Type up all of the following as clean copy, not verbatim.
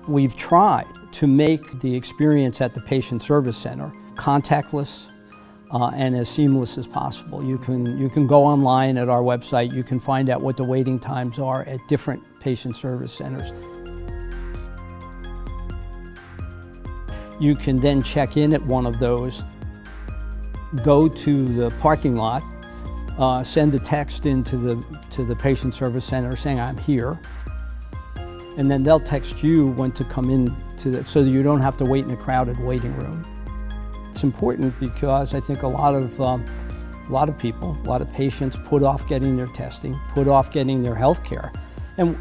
We've tried to make the experience at the patient service center contactless and as seamless as possible. You can go online at our website, you can find out what the waiting times are at different patient service centers. You can then check in at one of those, go to the parking lot, send a text into the patient service center saying, "I'm here," and then they'll text you when to come in so that you don't have to wait in a crowded waiting room. It's important because I think a lot of people, a lot of patients put off getting their testing, put off getting their health care, and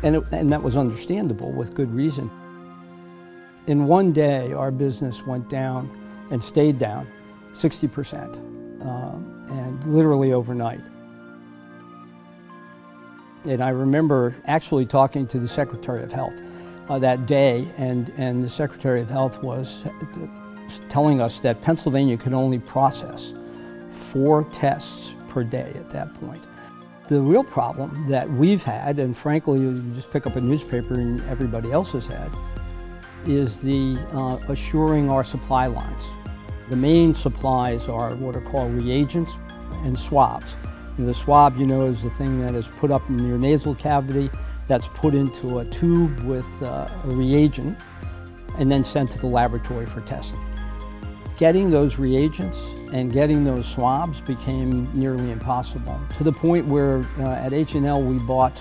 that was understandable with good reason. In one day, our business went down and stayed down 60%, and literally overnight. And I remember actually talking to the Secretary of Health that day, and the Secretary of Health was telling us that Pennsylvania could only process 4 tests per day at that point. The real problem that we've had, and frankly you just pick up a newspaper and everybody else has had, is the assuring our supply lines. The main supplies are what are called reagents and swabs. And the swab, is the thing that is put up in your nasal cavity, that's put into a tube with a reagent and then sent to the laboratory for testing. Getting those reagents and getting those swabs became nearly impossible, to the point where at HNL we bought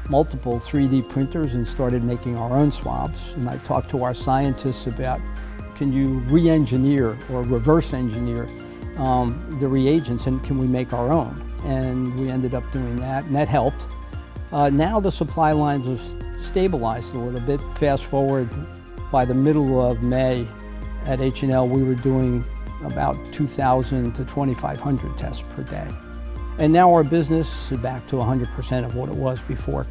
multiple 3D printers and started making our own swabs. And I talked to our scientists about, can you re-engineer or reverse engineer the reagents, and can we make our own? And we ended up doing that, and that helped. Now the supply lines have stabilized a little bit. Fast forward, by the middle of May at HNL, we were doing about 2,000 to 2,500 tests per day. And now our business is back to 100% of what it was before